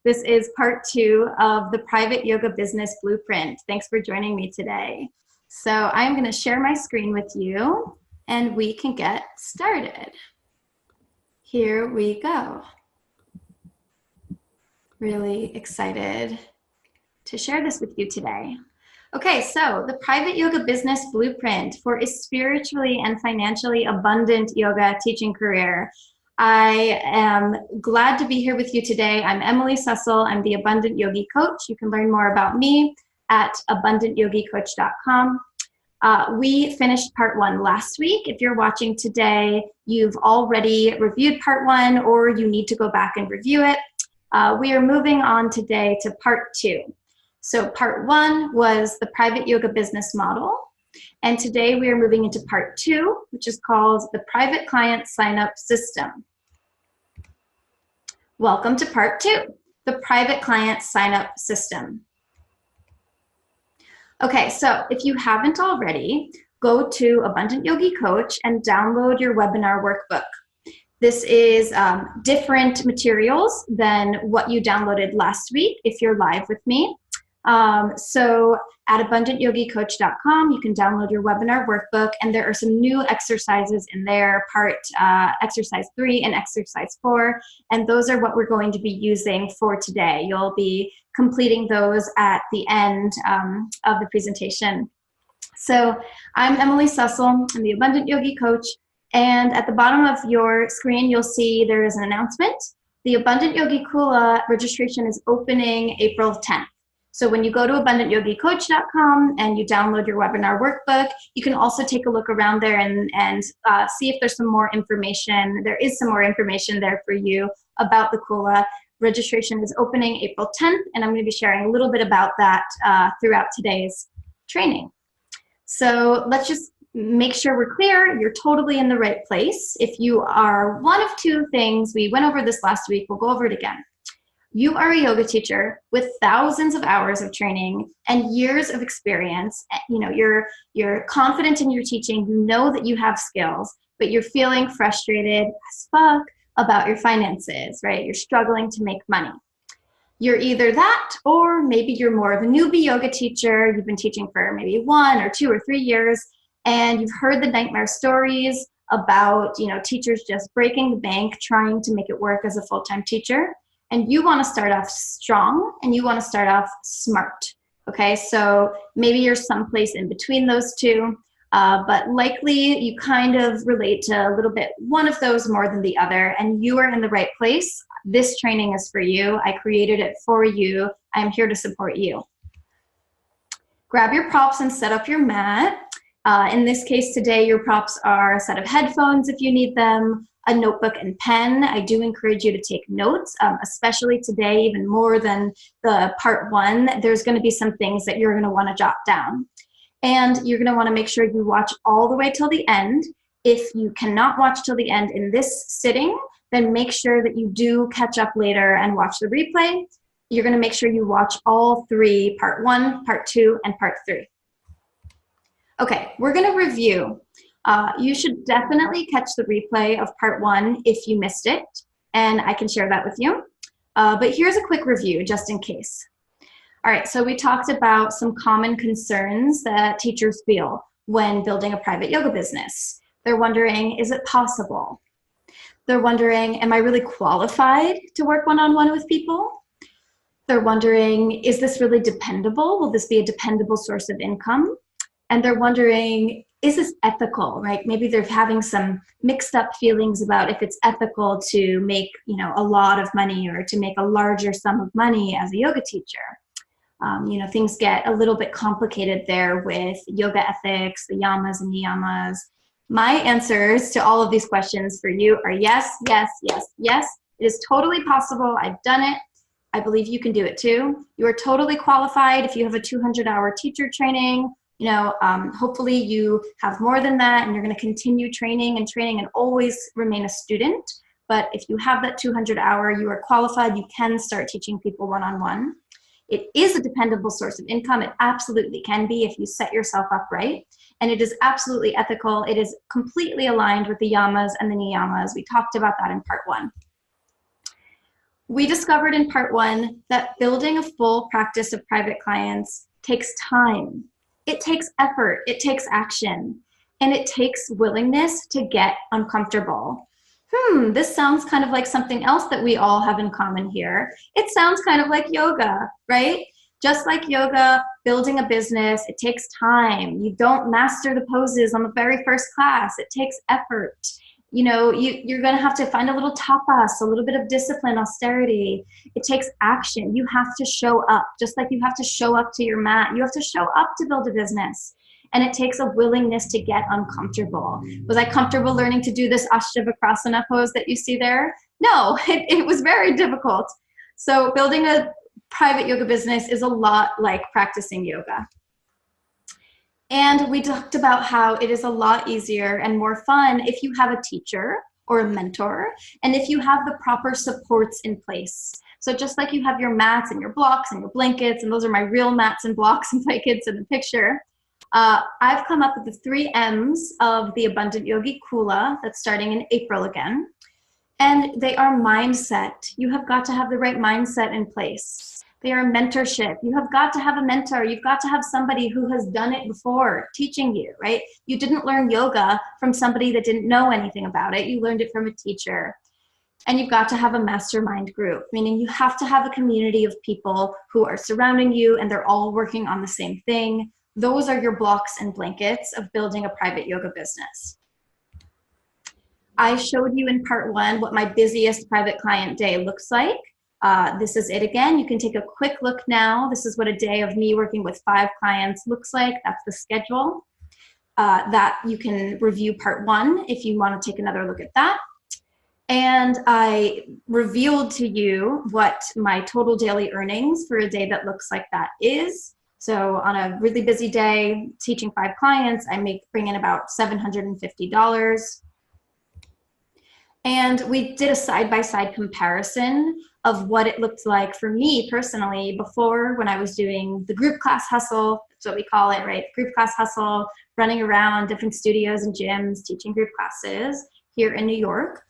This is part 2 of the Private Yoga Business Blueprint. Thanks for joining me today. So I'm going to share my screen with you and we can get started. Here we go. Really excited to share this with you today. Okay, so the Private Yoga Business Blueprint for a spiritually and financially abundant yoga teaching career. I am glad to be here with you today. I'm Emily Sussel. I'm the Abundant Yogi Coach. You can learn more about me at abundantyogicoach.com. We finished part 1 last week. If you're watching today, you've already reviewed part 1 or you need to go back and review it. We are moving on today to part 2. So part 1 was the private yoga business model. And today we are moving into part 2, which is called the private client sign-up system. Welcome to part 2, the private client sign-up system. Okay, so if you haven't already, go to Abundant Yogi Coach and download your webinar workbook. This is different materials than what you downloaded last week if you're live with me. So at abundantyogicoach.com, you can download your webinar workbook, and there are some new exercises in there, exercise 3 and exercise 4, and those are what we're going to be using for today. You'll be completing those at the end of the presentation. So I'm Emily Sussel. I'm the Abundant Yogi Coach, and at the bottom of your screen, you'll see there is an announcement. The Abundant Yogi Kula registration is opening April 10th. So when you go to abundantyogicoach.com and you download your webinar workbook, you can also take a look around there and see if there's some more information. There is some more information there for you about the Kula. Registration is opening April 10th, and I'm going to be sharing a little bit about that throughout today's training. So let's just make sure we're clear. You're totally in the right place. If you are one of 2 things, we went over this last week, we'll go over it again. You are a yoga teacher with thousands of hours of training and years of experience. You know, you're confident in your teaching. You know that you have skills, but you're feeling frustrated as fuck about your finances, right? You're struggling to make money. You're either that, or maybe you're more of a newbie yoga teacher. You've been teaching for maybe 1 or 2 or 3 years, and you've heard the nightmare stories about, you know, teachers just breaking the bank trying to make it work as a full-time teacher. And you want to start off strong and you want to start off smart. Okay, so maybe you're someplace in between those 2, but likely you kind of relate to a little bit one of those more than the other, and you are in the right place. This training is for you. I created it for you. I'm here to support you. Grab your props and set up your mat. In this case today, your props are a set of headphones if you need them, a notebook and pen. I do encourage you to take notes, especially today, even more than the part 1. There's going to be some things that you're going to want to jot down. And you're going to want to make sure you watch all the way till the end. If you cannot watch till the end in this sitting, then make sure that you do catch up later and watch the replay. You're going to make sure you watch all 3, part 1, part 2, and part 3. Okay, we're going to review. You should definitely catch the replay of part 1 if you missed it, and I can share that with you. But here's a quick review just in case. All right, so we talked about some common concerns that teachers feel when building a private yoga business. They're wondering, is it possible? They're wondering, am I really qualified to work one-on-one with people? They're wondering, is this really dependable? Will this be a dependable source of income? And they're wondering, is this ethical, right? Maybe they're having some mixed up feelings about if it's ethical to make, you know, a lot of money or to make a larger sum of money as a yoga teacher. You know, things get a little bit complicated there with yoga ethics, the yamas and niyamas. My answers to all of these questions for you are yes, yes, yes, yes. It is totally possible. I've done it. I believe you can do it too. You are totally qualified if you have a 200-hour teacher training. You know, hopefully you have more than that and you're going to continue training and always remain a student. But if you have that 200-hour, you are qualified, you can start teaching people one-on-one. It is a dependable source of income. It absolutely can be if you set yourself up right. And it is absolutely ethical. It is completely aligned with the yamas and the niyamas. We talked about that in part 1. We discovered in part 1 that building a full practice of private clients takes time. It takes effort, it takes action, and it takes willingness to get uncomfortable. This sounds kind of like something else that we all have in common here. It sounds kind of like yoga, right? Just like yoga, building a business, it takes time. You don't master the poses on the very first class. It takes effort. You know, you're going to have to find a little tapas, a little bit of discipline, austerity. It takes action. You have to show up, just like you have to show up to your mat. You have to show up to build a business. And it takes a willingness to get uncomfortable. Was I comfortable learning to do this Ashtavakrasana pose that you see there? No, it was very difficult. So building a private yoga business is a lot like practicing yoga. And we talked about how it is a lot easier and more fun if you have a teacher or a mentor, and if you have the proper supports in place. So just like you have your mats and your blocks and your blankets, and those are my real mats and blocks and blankets in the picture, I've come up with the 3 M's of the Abundant Yogi Kula that's starting in April again. And they are mindset. You have got to have the right mindset in place. They are mentorship. You have got to have a mentor. You've got to have somebody who has done it before teaching you, right? You didn't learn yoga from somebody that didn't know anything about it. You learned it from a teacher. And you've got to have a mastermind group, meaning you have to have a community of people who are surrounding you and they're all working on the same thing. Those are your blocks and blankets of building a private yoga business. I showed you in part 1 what my busiest private client day looks like. This is it again. You can take a quick look now. This is what a day of me working with 5 clients looks like. That's the schedule. That you can review part 1 if you want to take another look at that. And I revealed to you what my total daily earnings for a day that looks like that is. So on a really busy day, teaching 5 clients, I bring in about $750. And we did a side-by-side comparison of what it looked like for me personally before, when I was doing the group class hustle. That's what we call it, right? Group class hustle, running around different studios and gyms, teaching group classes here in New York.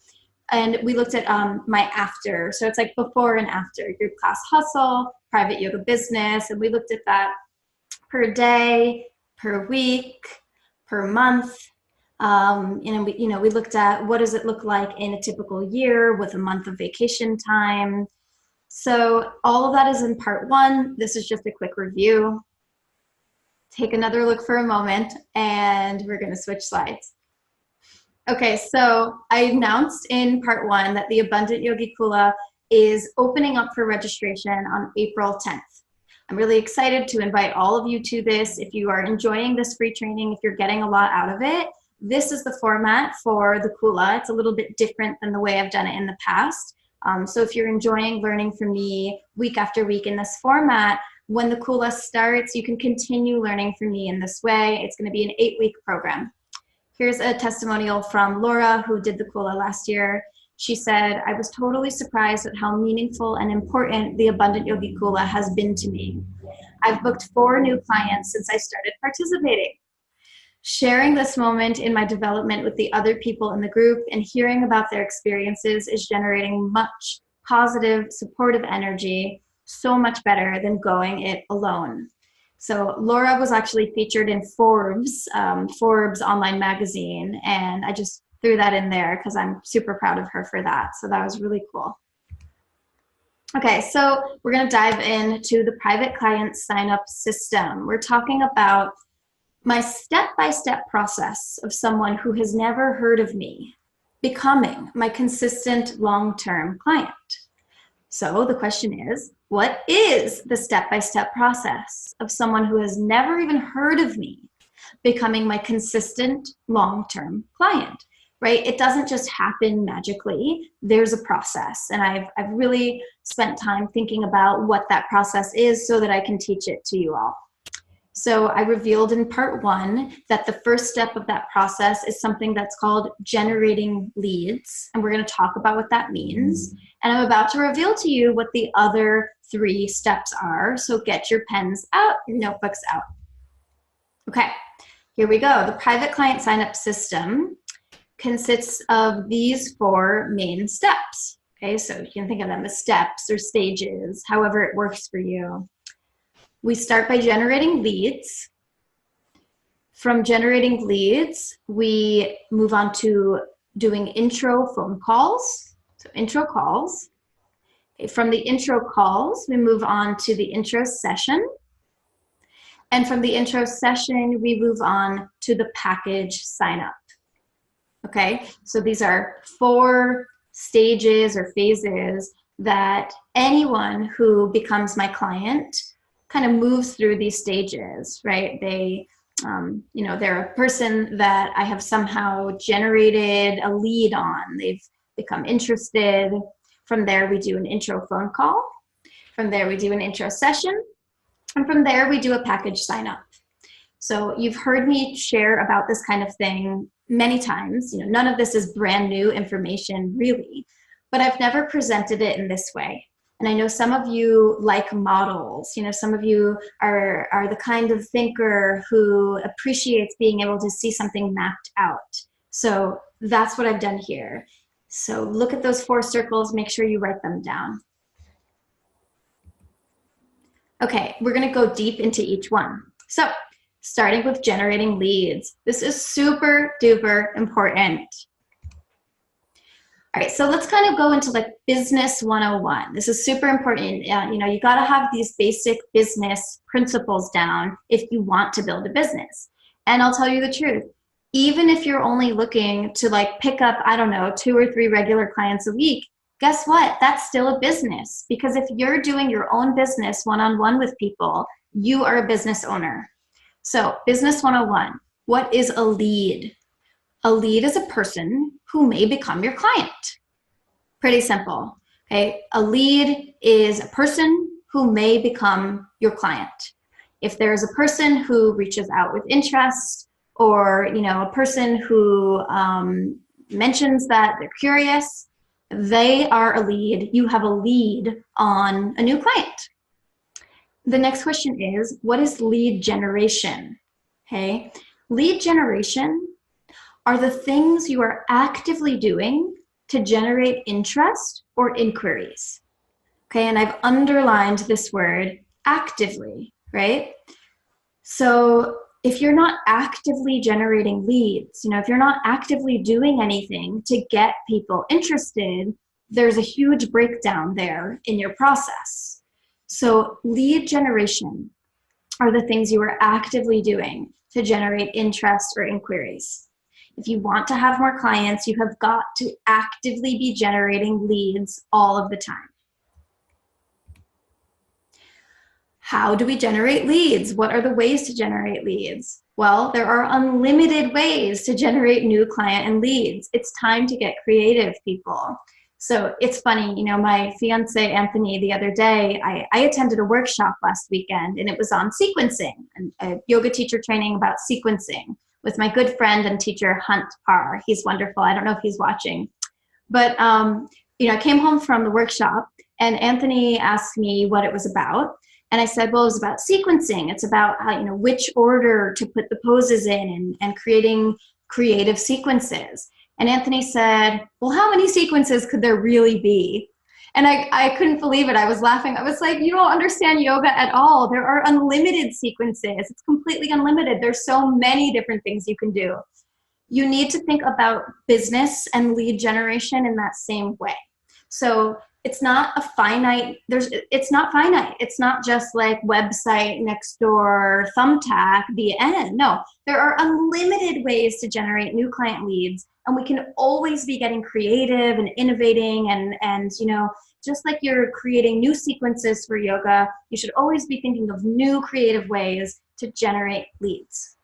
And we looked at my after. So it's like before and after group class hustle, private yoga business. And we looked at that per day, per week, per month. And we looked at what does it look like in a typical year with a month of vacation time. So all of that is in part 1. This is just a quick review. Take another look for a moment, and we're going to switch slides. Okay, so I announced in part 1 that the Abundant Yogi Kula is opening up for registration on April 10th. I'm really excited to invite all of you to this. If you are enjoying this free training, if you're getting a lot out of it, this is the format for the Kula. It's a little bit different than the way I've done it in the past. So if you're enjoying learning from me week after week in this format, when the Kula starts, you can continue learning from me in this way. It's going to be an 8-week program. Here's a testimonial from Laura, who did the Kula last year. She said, "I was totally surprised at how meaningful and important the Abundant Yogi Kula has been to me. I've booked 4 new clients since I started participating. Sharing this moment in my development with the other people in the group and hearing about their experiences is generating much positive, supportive energy, so much better than going it alone." So Laura was actually featured in Forbes online magazine, and I just threw that in there because I'm super proud of her for that. So that was really cool. Okay, so we're going to dive into the private client sign-up system. We're talking about my step-by-step process of someone who has never heard of me becoming my consistent long-term client. So the question is, what is the step-by-step process of someone who has never even heard of me becoming my consistent long-term client, right? It doesn't just happen magically. There's a process, and I've really spent time thinking about what that process is so that I can teach it to you all. So I revealed in part 1 that the first step of that process is something that's called generating leads. And we're going to talk about what that means. And I'm about to reveal to you what the other 3 steps are. So get your pens out, your notebooks out. Okay, here we go. The private client sign-up system consists of these 4 main steps. Okay, so you can think of them as steps or stages, however it works for you. We start by generating leads. From generating leads, we move on to doing intro phone calls. So intro calls. From the intro calls, we move on to the intro session. And from the intro session, we move on to the package sign up. Okay, so these are 4 stages or phases that anyone who becomes my client kind of moves through these stages, right? They, they're a person that I have somehow generated a lead on. They've become interested. From there, we do an intro phone call. From there, we do an intro session. And from there, we do a package sign up. So you've heard me share about this kind of thing many times. None of this is brand new information, really, but I've never presented it in this way. And I know some of you like models. Some of you are the kind of thinker who appreciates being able to see something mapped out. So that's what I've done here. So look at those 4 circles, make sure you write them down. Okay, we're gonna go deep into each one. So starting with generating leads. This is super duper important. All right, so let's kind of go into like business 101. This is super important. You gotta have these basic business principles down if you want to build a business. And I'll tell you the truth, even if you're only looking to like pick up, I don't know, 2 or 3 regular clients a week, guess what? That's still a business, because if you're doing your own business one-on-one with people, you are a business owner. So business 101, what is a lead? A lead is a person who may become your client. Pretty simple, okay? A lead is a person who may become your client. If there's a person who reaches out with interest, or a person who mentions that they're curious, they are a lead. You have a lead on a new client. The next question is, what is lead generation? Okay, lead generation are the things you are actively doing to generate interest or inquiries. Okay, and I've underlined this word, actively, right? So if you're not actively generating leads, if you're not actively doing anything to get people interested, there's a huge breakdown there in your process. So lead generation are the things you are actively doing to generate interest or inquiries. If you want to have more clients, you have got to actively be generating leads all of the time. How do we generate leads? What are the ways to generate leads? Well, there are unlimited ways to generate new client and leads. It's time to get creative, people. So it's funny, my fiance, Anthony, the other day, I attended a workshop last weekend, and it was on sequencing, and a yoga teacher training about sequencing with my good friend and teacher, Hunt Parr. He's wonderful. I don't know if he's watching. But, I came home from the workshop, and Anthony asked me what it was about. And I said, well, it was about sequencing. It's about how, which order to put the poses in, and creating creative sequences. And Anthony said, well, how many sequences could there really be? And I couldn't believe it. I was laughing. I was like, you don't understand yoga at all. There are unlimited sequences. It's completely unlimited. There's so many different things you can do. You need to think about business and lead generation in that same way. So it's not a finite, it's not finite. It's not just like website, Nextdoor, Thumbtack, the end. No, there are unlimited ways to generate new client leads, and we can always be getting creative and innovating, and just like you're creating new sequences for yoga, you should always be thinking of new creative ways to generate leads.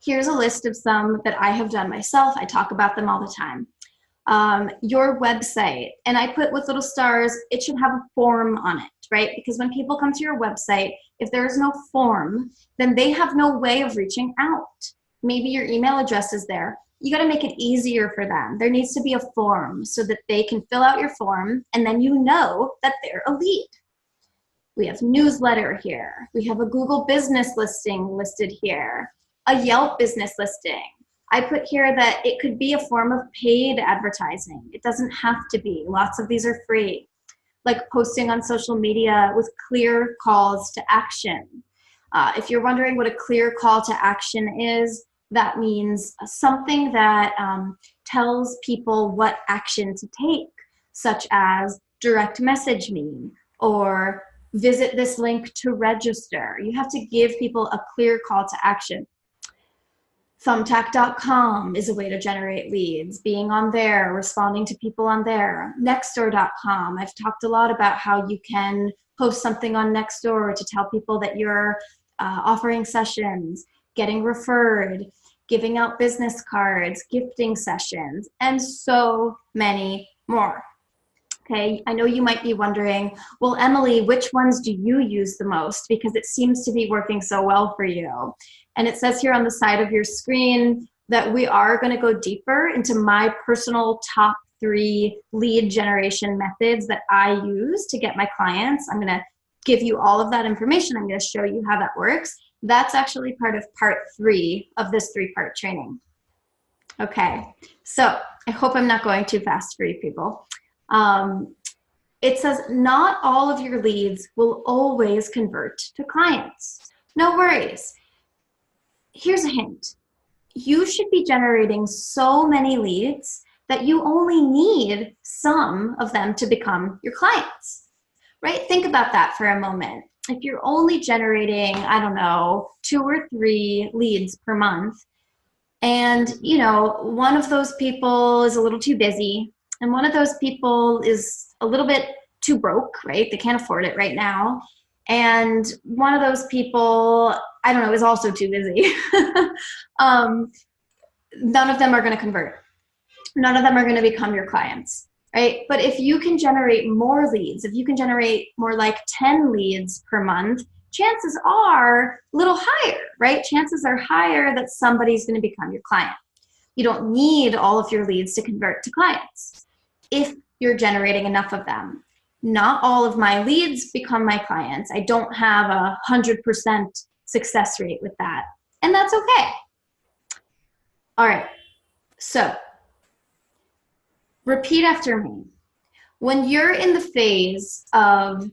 Here's a list of some that I have done myself. I talk about them all the time. Your website, and I put with little stars, it should have a form on it, right? Because when people come to your website, if there is no form, then they have no way of reaching out. Maybe your email address is there. You got to make it easier for them. There needs to be a form so that they can fill out your form, and then you know that they're a lead. We have newsletter here. We have a Google business listing listed here, a Yelp business listing. I put here that it could be a form of paid advertising. It doesn't have to be. Lots of these are free. Like posting on social media with clear calls to action. If you're wondering what a clear call to action is, that means something that tells people what action to take, such as direct message me or visit this link to register. You have to give people a clear call to action. Thumbtack.com is a way to generate leads, being on there, responding to people on there. Nextdoor.com, I've talked a lot about how you can post something on Nextdoor to tell people that you're offering sessions, getting referred, giving out business cards, gifting sessions, and so many more. Okay, I know you might be wondering, well, Emily, which ones do you use the most? Because it seems to be working so well for you. And it says here on the side of your screen that we are going to go deeper into my personal top 3 lead generation methods that I use to get my clients. I'm going to give you all of that information. I'm going to show you how that works. That's actually part of part 3 of this 3-part training. Okay, so I hope I'm not going too fast for you people. It says not all of your leads will always convert to clients. No worries. Here's a hint. You should be generating so many leads that you only need some of them to become your clients, right? Think about that for a moment. If you're only generating, I don't know, 2 or 3 leads per month, and one of those people is a little too busy, and one of those people is a little bit too broke, right? They can't afford it right now. And one of those people, I don't know, is also too busy. None of them are going to convert. None of them are going to become your clients, right? But if you can generate more leads, if you can generate more like 10 leads per month, chances are a little higher, right? Chances are higher that somebody's going to become your client. You don't need all of your leads to convert to clients if you're generating enough of them. Not all of my leads become my clients. I don't have 100% success rate with that, and that's okay. All right, so repeat after me. When you're in the phase of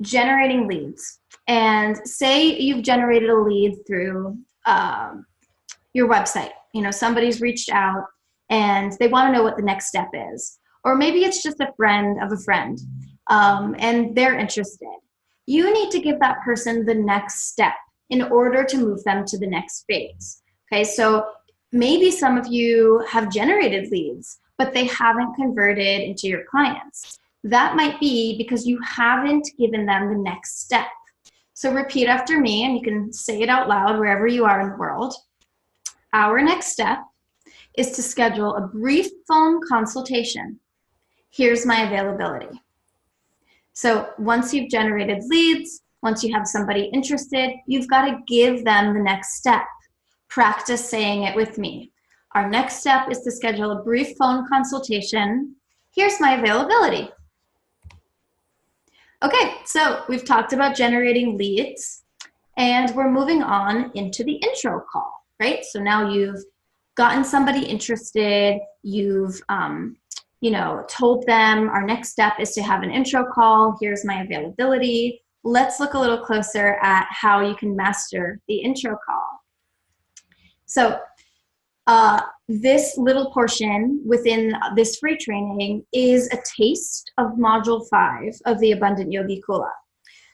generating leads, and say you've generated a lead through your website, somebody's reached out and they want to know what the next step is. Or maybe it's just a friend of a friend, and they're interested. You need to give that person the next step in order to move them to the next phase. Okay, so maybe some of you have generated leads, but they haven't converted into your clients. That might be because you haven't given them the next step. So repeat after me, and you can say it out loud wherever you are in the world. Our next step is to schedule a brief phone consultation. Here's my availability. So once you've generated leads, once you have somebody interested, you've got to give them the next step. Practice saying it with me. Our next step is to schedule a brief phone consultation. Here's my availability. Okay, so we've talked about generating leads, and we're moving on into the intro call, right? So now you've gotten somebody interested, you've told them our next step is to have an intro call. Here's my availability. Let's look a little closer at how you can master the intro call. So this little portion within this free training is a taste of Module 5 of the Abundant Yogi Kula.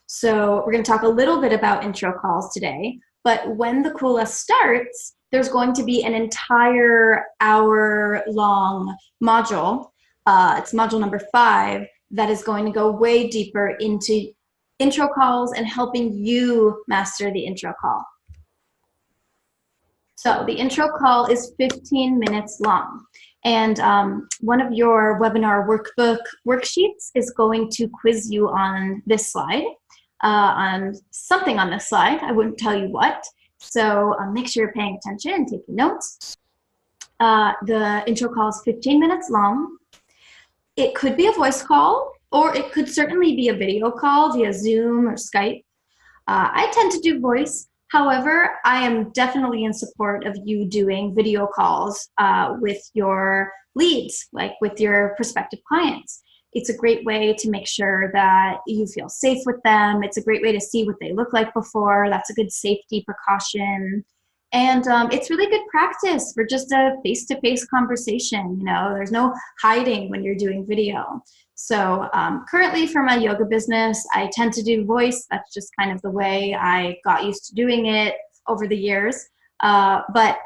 So we're going to talk a little bit about intro calls today, but when the Kula starts, there's going to be an entire hour-long module. It's module number 5 that is going to go way deeper into intro calls and helping you master the intro call. So the intro call is 15 minutes long, and one of your webinar workbook worksheets is going to quiz you on this slide, on something on this slide. I wouldn't tell you what, so make sure you're paying attention and taking notes. The intro call is 15 minutes long. It could be a voice call, or it could certainly be a video call via Zoom or Skype. I tend to do voice, However, I am definitely in support of you doing video calls with your leads, like with your prospective clients. It's a great way to make sure that you feel safe with them. It's a great way to see what they look like before. That's a good safety precaution. And it's really good practice for just a face-to-face conversation. You know, there's no hiding when you're doing video. So currently for my yoga business, I tend to do voice. That's just kind of the way I got used to doing it over the years. But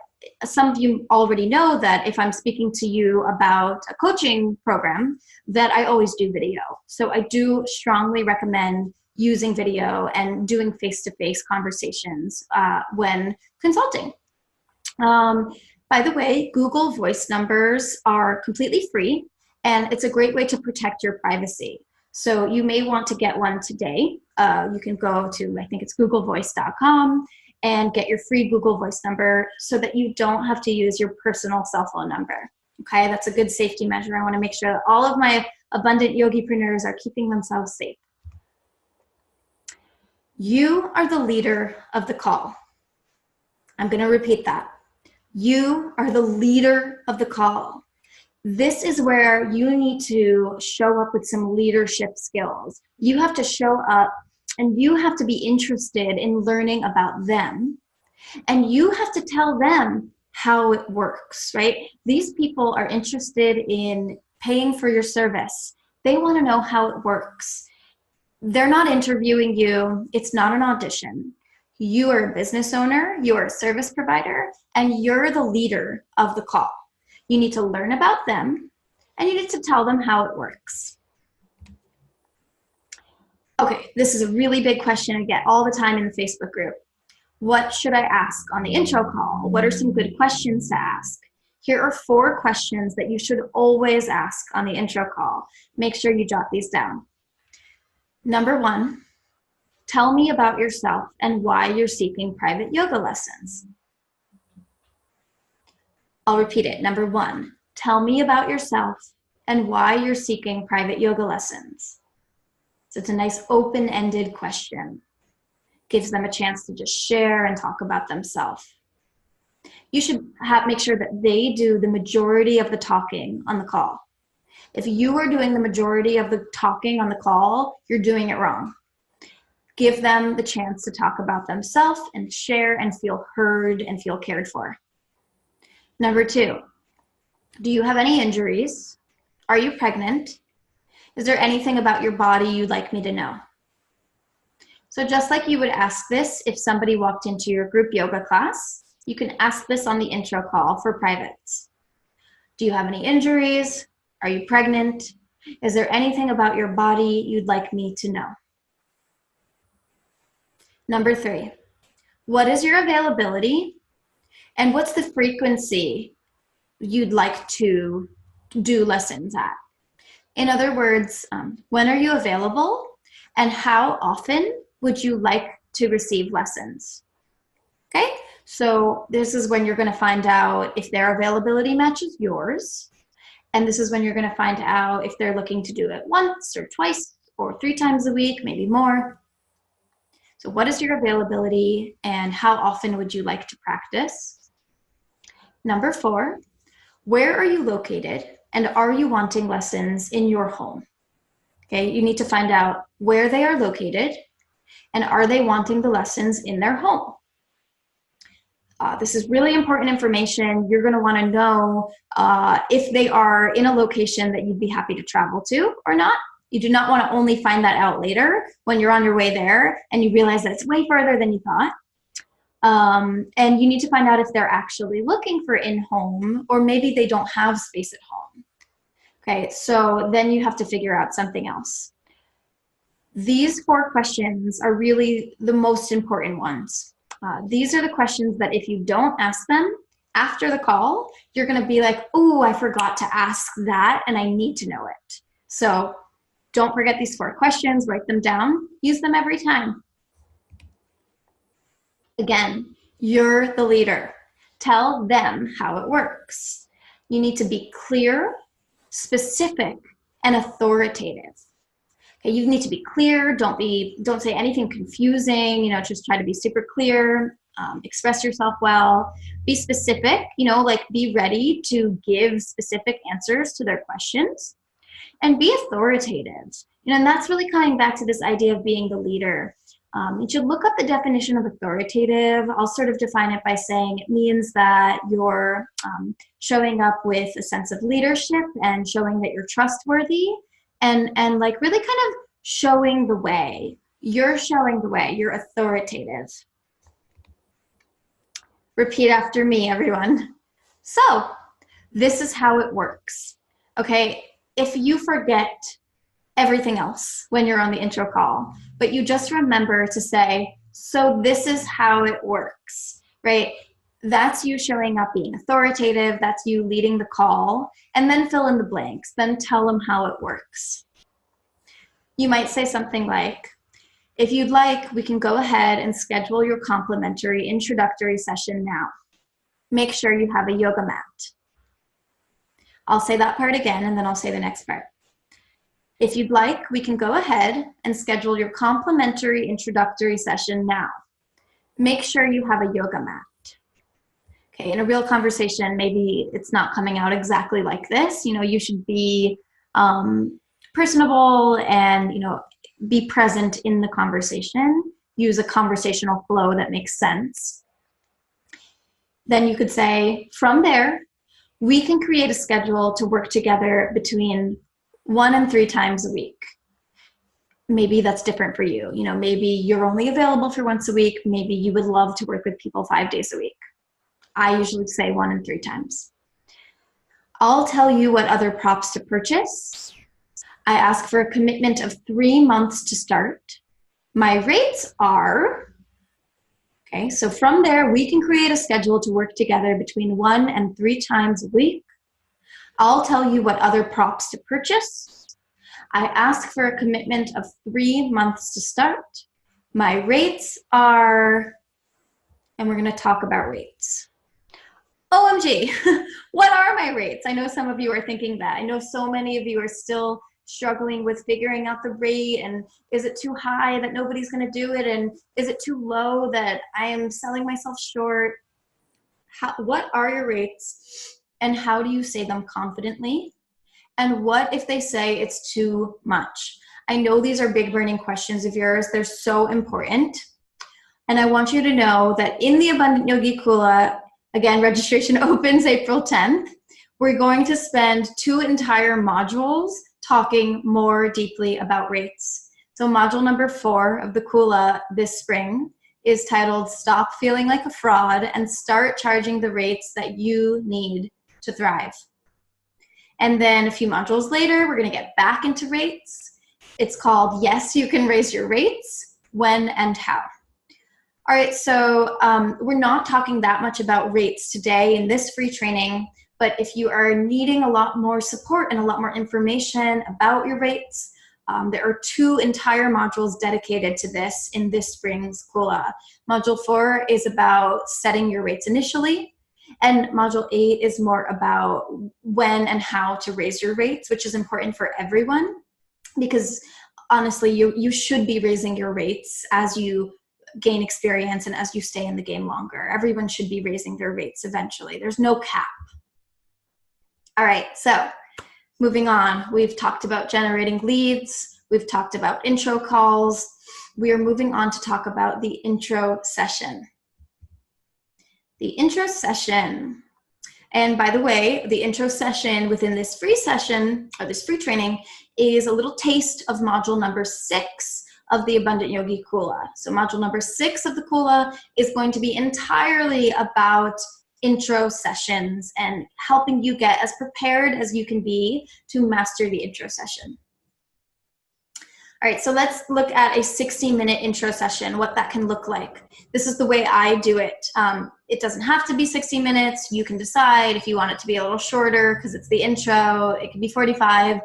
some of you already know that if I'm speaking to you about a coaching program, that I always do video. So I do strongly recommend using video and doing face-to-face conversations when consulting. By the way, Google Voice numbers are completely free, and it's a great way to protect your privacy. So you may want to get one today. You can go to, I think it's googlevoice.com, and get your free Google Voice number so that you don't have to use your personal cell phone number. Okay, that's a good safety measure. I want to make sure that all of my abundant yogipreneurs are keeping themselves safe. You are the leader of the call. I'm going to repeat that. You are the leader of the call. This is where you need to show up with some leadership skills. You have to show up and you have to be interested in learning about them. And you have to tell them how it works, right? These people are interested in paying for your service. They want to know how it works. They're not interviewing you. It's not an audition. You are a business owner, you are a service provider, and you're the leader of the call. You need to learn about them, and you need to tell them how it works. Okay, this is a really big question I get all the time in the Facebook group. What should I ask on the intro call? What are some good questions to ask? Here are 4 questions that you should always ask on the intro call. Make sure you jot these down. Number 1, tell me about yourself and why you're seeking private yoga lessons. I'll repeat it. Number 1, tell me about yourself and why you're seeking private yoga lessons. So it's a nice open-ended question. Gives them a chance to just share and talk about themselves. You should make sure that they do the majority of the talking on the call. If you are doing the majority of the talking on the call, you're doing it wrong. Give them the chance to talk about themselves and share and feel heard and feel cared for. Number 2, do you have any injuries? Are you pregnant? Is there anything about your body you'd like me to know? So just like you would ask this if somebody walked into your group yoga class, you can ask this on the intro call for privates. Do you have any injuries? Are you pregnant? Is there anything about your body you'd like me to know? Number 3, what is your availability? And what's the frequency you'd like to do lessons at? In other words, when are you available? And how often would you like to receive lessons? Okay, so this is when you're going to find out if their availability matches yours. And this is when you're going to find out if they're looking to do it once or twice or 3 times a week, maybe more. So what is your availability and how often would you like to practice? Number 4, where are you located and are you wanting lessons in your home? Okay, you need to find out where they are located and are they wanting the lessons in their home? This is really important information. You're going to want to know if they are in a location that you'd be happy to travel to or not. You do not want to only find that out later when you're on your way there and you realize that it's way further than you thought. And you need to find out if they're actually looking for in-home or maybe they don't have space at home. Okay, so then you have to figure out something else. These 4 questions are really the most important ones. These are the questions that if you don't ask them after the call, you're going to be like, oh, I forgot to ask that and I need to know it. So don't forget these 4 questions, write them down, use them every time. Again, you're the leader. Tell them how it works. You need to be clear, specific, and authoritative. Okay, you need to be clear. Don't say anything confusing. You know, just try to be super clear. Express yourself well. Be specific. You know, like be ready to give specific answers to their questions, and be authoritative. You know, and that's really coming back to this idea of being the leader. You should look up the definition of authoritative. I'll sort of define it by saying it means that you're showing up with a sense of leadership and showing that you're trustworthy, and like really kind of showing the way. You're showing the way. You're authoritative. Repeat after me, everyone. So this is how it works. Okay, if you forget everything else when you're on the intro call, but you just remember to say, so this is how it works, right? That's you showing up being authoritative. That's you leading the call, and then fill in the blanks. Then tell them how it works. You might say something like, if you'd like, we can go ahead and schedule your complimentary introductory session now. Make sure you have a yoga mat. I'll say that part again, and then I'll say the next part. If you'd like, we can go ahead and schedule your complimentary introductory session now. Make sure you have a yoga mat. Okay, in a real conversation, maybe it's not coming out exactly like this. You know, you should be personable and, you know, be present in the conversation. Use a conversational flow that makes sense. Then you could say, from there, we can create a schedule to work together between 1 and 3 times a week. Maybe that's different for you. You know, maybe you're only available for once a week. Maybe you would love to work with people 5 days a week. I usually say 1 and 3 times. I'll tell you what other props to purchase. I ask for a commitment of 3 months to start. My rates are, okay, so from there, we can create a schedule to work together between 1 and 3 times a week. I'll tell you what other props to purchase. I ask for a commitment of 3 months to start. My rates are, and we're gonna talk about rates. OMG, what are my rates? I know some of you are thinking that. I know so many of you are still struggling with figuring out the rate, and is it too high that nobody's gonna do it, and is it too low that I am selling myself short? What are your rates, and how do you say them confidently? And what if they say it's too much? I know these are big burning questions of yours. They're so important. And I want you to know that in the Abundant Yogi Kula, again, registration opens April 10th. We're going to spend 2 entire modules talking more deeply about rates. So module number 4 of the Kula this spring is titled Stop Feeling Like a Fraud and Start Charging the Rates That You Need to Thrive. And then a few modules later, we're gonna get back into rates. It's called Yes, You Can Raise Your Rates, When and How. All right, so we're not talking that much about rates today in this free training, but if you are needing a lot more support and a lot more information about your rates, there are 2 entire modules dedicated to this in this spring's Kula. Module 4 is about setting your rates initially, and Module 8 is more about when and how to raise your rates, which is important for everyone, because honestly, you should be raising your rates as you gain experience and as you stay in the game longer. Everyone should be raising their rates eventually. There's no cap. All right, so moving on, we've talked about generating leads. We've talked about intro calls. We are moving on to talk about the intro session. The intro session. And by the way, the intro session within this free session, or this free training, is a little taste of module number 6 of the Abundant Yogi Kula. So module number 6 of the Kula is going to be entirely about intro sessions and helping you get as prepared as you can be to master the intro session. All right, so let's look at a 60-minute intro session, what that can look like. This is the way I do it. It doesn't have to be 60 minutes. You can decide if you want it to be a little shorter because it's the intro. It can be 45.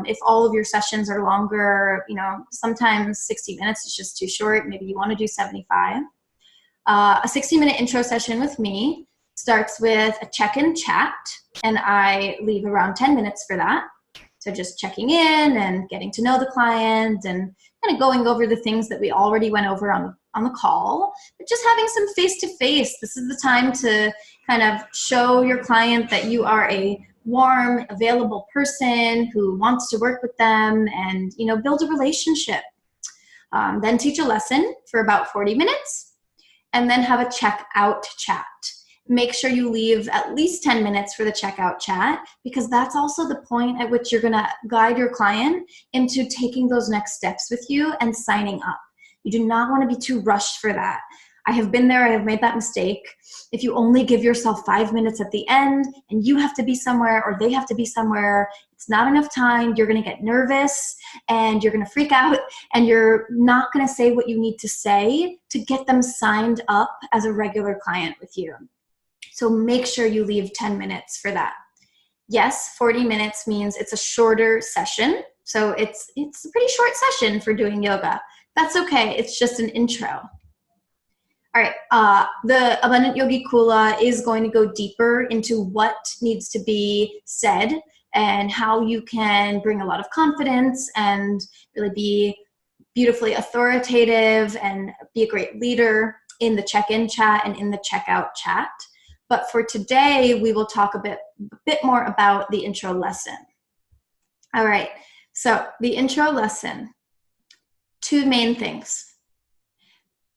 If all of your sessions are longer, you know, sometimes 60 minutes is just too short. Maybe you want to do 75. A 60-minute intro session with me starts with a check-in chat, and I leave around 10 minutes for that So just checking in and getting to know the client and kind of going over the things that we already went over on the call, but just having some face-to-face. This is the time to kind of show your client that you are a warm, available person who wants to work with them and, you know, build a relationship. Then teach a lesson for about 40 minutes and then have a checkout chat. Make sure you leave at least 10 minutes for the checkout chat, because that's also the point at which you're going to guide your client into taking those next steps with you and signing up. You do not want to be too rushed for that. I have been there. I have made that mistake. If you only give yourself 5 minutes at the end and you have to be somewhere or they have to be somewhere, it's not enough time. You're going to get nervous and you're going to freak out and you're not going to say what you need to say to get them signed up as a regular client with you. So make sure you leave 10 minutes for that. Yes, 40 minutes means it's a shorter session. So it's a pretty short session for doing yoga. That's okay. It's just an intro. All right, the Abundant Yogi Kula is going to go deeper into what needs to be said and how you can bring a lot of confidence and really be beautifully authoritative and be a great leader in the check-in chat and in the checkout chat. But for today, we will talk a bit more about the intro lesson. All right, so the intro lesson, two main things.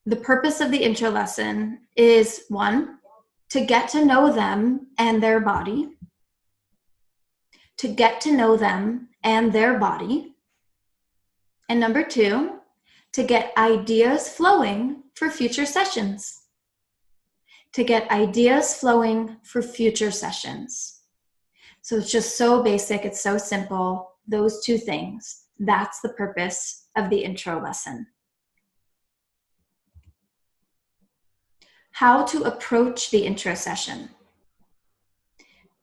The purpose of the intro lesson is, one, to get to know them and their body, to get to know them and their body, and number two, to get ideas flowing for future sessions. To get ideas flowing for future sessions. So it's just so basic, it's so simple, those two things. That's the purpose of the intro lesson. How to approach the intro session.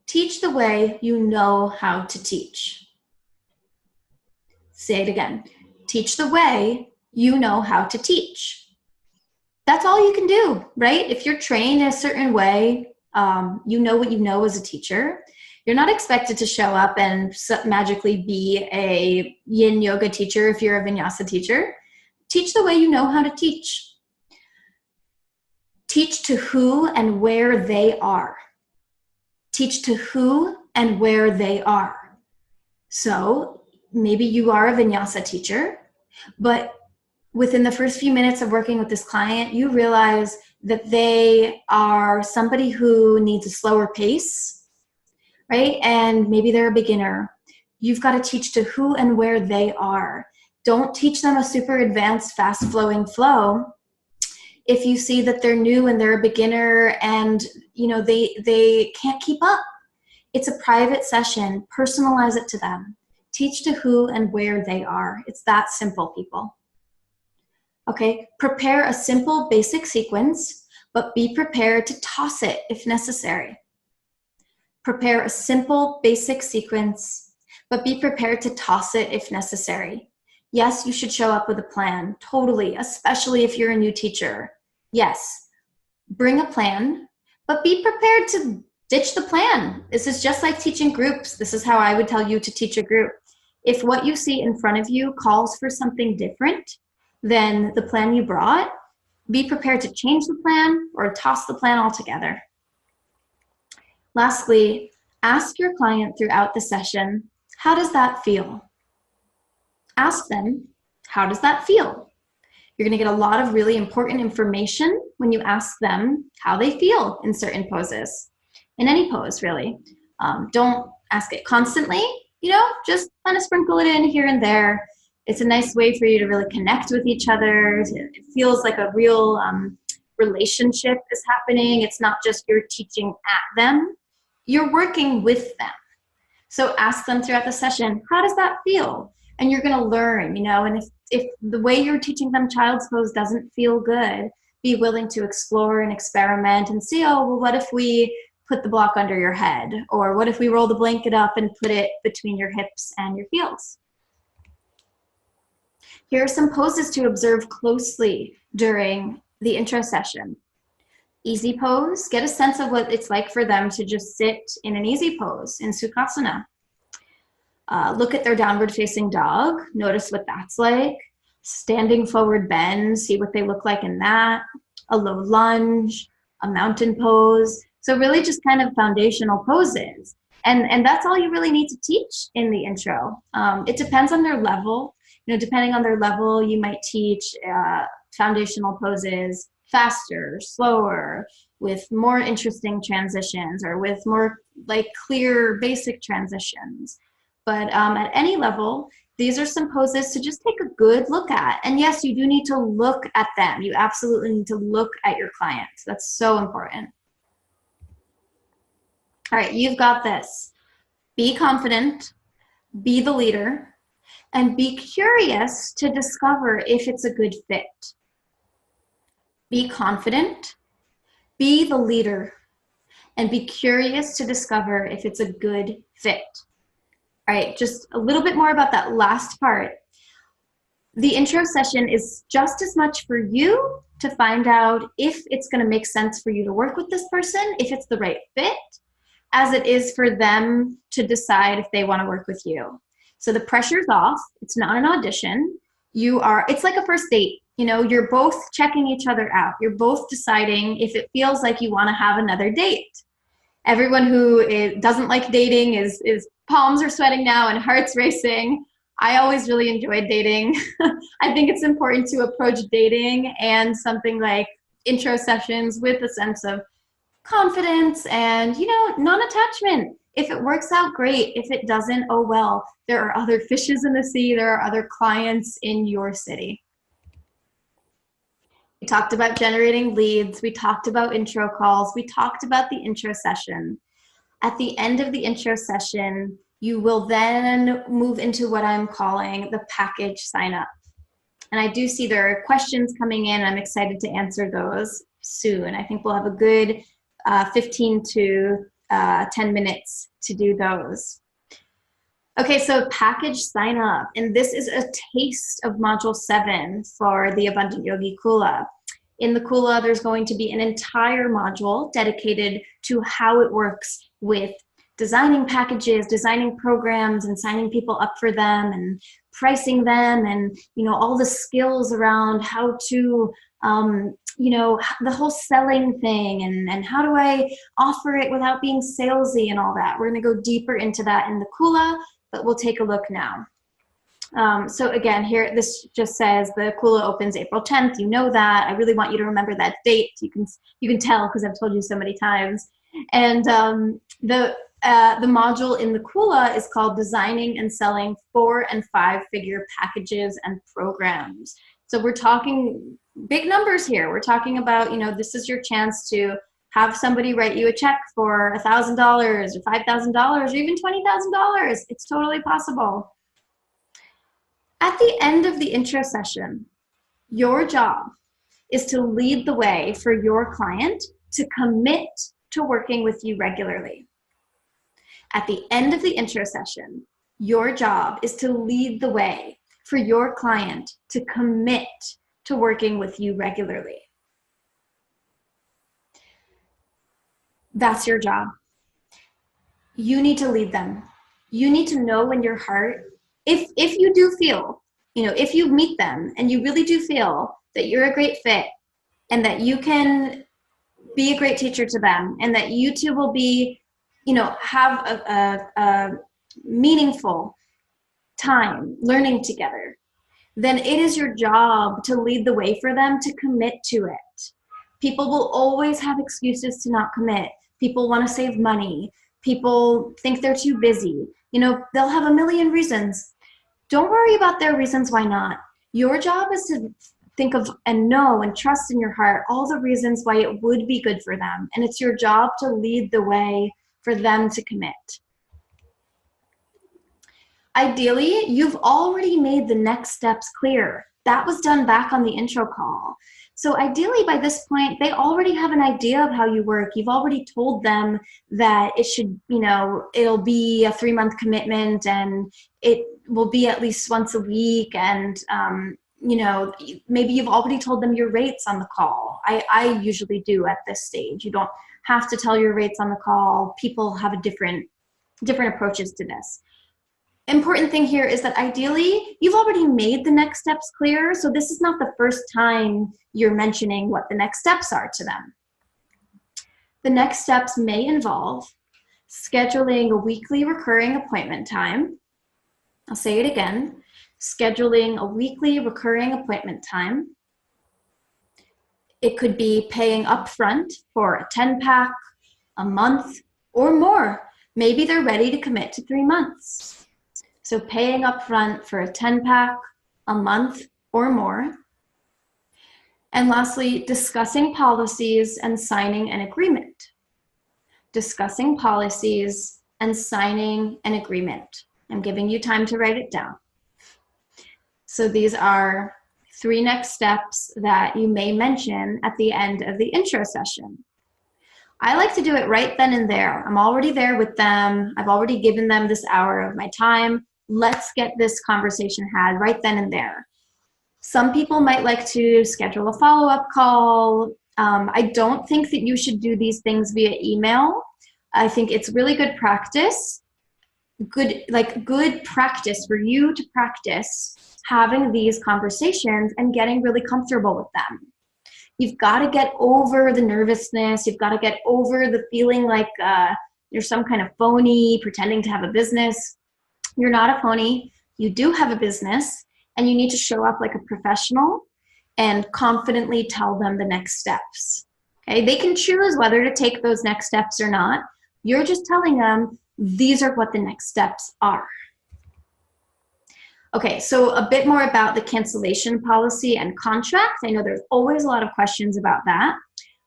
Teach the way you know how to teach. Say it again. Teach the way you know how to teach. That's all you can do, right? If you're trained in a certain way, you know what you know as a teacher. You're not expected to show up and magically be a yin yoga teacher if you're a vinyasa teacher. Teach the way you know how to teach. Teach to who and where they are. Teach to who and where they are. So maybe you are a vinyasa teacher, but within the first few minutes of working with this client, you realize that they are somebody who needs a slower pace, right? And maybe they're a beginner. You've got to teach to who and where they are. Don't teach them a super advanced, fast-flowing flow if you see that they're new and they're a beginner and you know they can't keep up. It's a private session. Personalize it to them. Teach to who and where they are. It's that simple, people. Okay, prepare a simple basic sequence, but be prepared to toss it if necessary. Prepare a simple basic sequence, but be prepared to toss it if necessary. Yes, you should show up with a plan, totally, especially if you're a new teacher. Yes, bring a plan, but be prepared to ditch the plan. This is just like teaching groups. This is how I would tell you to teach a group. If what you see in front of you calls for something different than the plan you brought, be prepared to change the plan or toss the plan altogether. Lastly, ask your client throughout the session, how does that feel? Ask them, how does that feel? You're going to get a lot of really important information when you ask them how they feel in certain poses, in any pose, really. Don't ask it constantly, you know, just kind of sprinkle it in here and there. It's a nice way for you to really connect with each other. It feels like a real relationship is happening. It's not just you're teaching at them, you're working with them. So ask them throughout the session, how does that feel? And you're going to learn, you know, and if the way you're teaching them child's pose doesn't feel good, be willing to explore and experiment and see, oh, well, what if we put the block under your head? Or what if we roll the blanket up and put it between your hips and your heels? Here are some poses to observe closely during the intro session. Easy pose, get a sense of what it's like for them to just sit in an easy pose in Sukhasana. Look at their downward facing dog. Notice what that's like. Standing forward bend, see what they look like in that. A low lunge, a mountain pose. So really just kind of foundational poses. And that's all you really need to teach in the intro. It depends on their level. You know, depending on their level, you might teach foundational poses faster, slower, with more interesting transitions, or with more like clear basic transitions. But at any level, these are some poses to just take a good look at. And yes, you do need to look at them. You absolutely need to look at your clients. That's so important. All right, you've got this. Be confident, be the leader, and be curious to discover if it's a good fit. Be confident, be the leader, and be curious to discover if it's a good fit. All right, just a little bit more about that last part. The intro session is just as much for you to find out if it's going to make sense for you to work with this person, if it's the right fit, as it is for them to decide if they want to work with you. So the pressure's off. It's not an audition. It's like a first date. You know, you're both checking each other out. You're both deciding if it feels like you want to have another date. Everyone who doesn't like dating is palms are sweating now and hearts racing. I always really enjoyed dating. I think it's important to approach dating and something like intro sessions with a sense of confidence and, you know, non-attachment. If it works out, great. If it doesn't, oh well. There are other fishes in the sea. There are other clients in your city. We talked about generating leads. We talked about intro calls. We talked about the intro session. At the end of the intro session, you will then move into what I'm calling the package sign up. And I do see there are questions coming in. I'm excited to answer those soon. I think we'll have a good 15 to 10 minutes to do those. Okay, so package sign up, and this is a taste of module 7 for the Abundant Yogi Kula. In the Kula, there's going to be an entire module dedicated to how it works with designing packages, designing programs, and signing people up for them, and pricing them, and, you know, all the skills around how to, you know, the whole selling thing, and how do I offer it without being salesy and all that. We're going to go deeper into that in the Kula, but we'll take a look now. So again, here, this just says the Kula opens April 10th. You know that. I really want you to remember that date. You can tell because I've told you so many times. And the module in the Kula is called Designing and Selling 4- and 5-Figure Packages and Programs. So we're talking big numbers here. We're talking about, you know, this is your chance to have somebody write you a check for $1,000 or $5,000 or even $20,000. It's totally possible. At the end of the intro session, your job is to lead the way for your client to commit to working with you regularly. At the end of the intro session, your job is to lead the way for your client to commit to working with you regularly. That's your job. You need to lead them. You need to know in your heart, if you do feel, you know, if you meet them and you really do feel that you're a great fit and that you can be a great teacher to them and that you two will be, you know, have a meaningful time learning together, then it is your job to lead the way for them to commit to it. People will always have excuses to not commit. People want to save money. People think they're too busy. You know, they'll have a million reasons. Don't worry about their reasons why not. Your job is to think of and know and trust in your heart all the reasons why it would be good for them. And it's your job to lead the way for them to commit. Ideally, you've already made the next steps clear. That was done back on the intro call. So ideally, by this point, they already have an idea of how you work. You've already told them that it should, you know, it'll be a 3-month commitment and it will be at least once a week. And, you know, maybe you've already told them your rates on the call. I usually do at this stage. You don't have to tell your rates on the call. People have a different approaches to this. Important thing here is that ideally you've already made the next steps clear, so this is not the first time you're mentioning what the next steps are to them. The next steps may involve scheduling a weekly recurring appointment time. I'll say it again, scheduling a weekly recurring appointment time. It could be paying upfront for a 10-pack, a month, or more. Maybe they're ready to commit to 3 months. So paying upfront for a 10-pack, a month, or more. And lastly, discussing policies and signing an agreement. Discussing policies and signing an agreement. I'm giving you time to write it down. So these are 3 next steps that you may mention at the end of the intro session. I like to do it right then and there. I'm already there with them. I've already given them this hour of my time. Let's get this conversation had right then and there. Some people might like to schedule a follow-up call. I don't think that you should do these things via email. I think it's really good practice. Good practice for you to practice having these conversations and getting really comfortable with them. You've got to get over the nervousness. You've got to get over the feeling like you're some kind of phony pretending to have a business. You're not a phony. You do have a business, and you need to show up like a professional and confidently tell them the next steps. Okay? They can choose whether to take those next steps or not. You're just telling them these are what the next steps are. Okay, so a bit more about the cancellation policy and contract. I know there's always a lot of questions about that.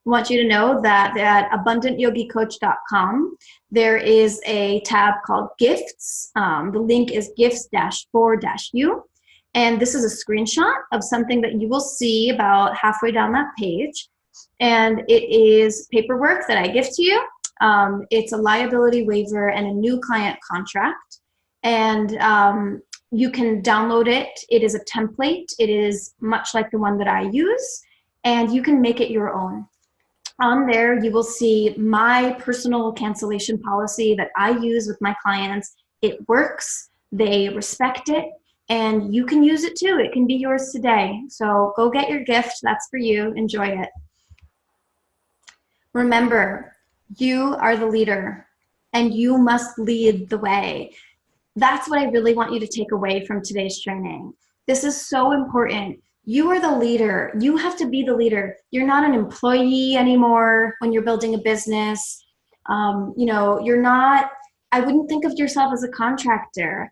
I want you to know that at abundantyogicoach.com, there is a tab called Gifts. The link is gifts-for-u. And this is a screenshot of something that you will see about halfway down that page. And it is paperwork that I give to you. It's a liability waiver and a new client contract. And you can download it. It is a template. It is much like the one that I use, and you can make it your own. On there, you will see my personal cancellation policy that I use with my clients. It works, they respect it, and you can use it too. It can be yours today. So go get your gift. That's for you. Enjoy it. Remember, you are the leader, and you must lead the way. That's what I really want you to take away from today's training. This is so important. You are the leader. You have to be the leader. You're not an employee anymore when you're building a business. You're not, I wouldn't think of yourself as a contractor.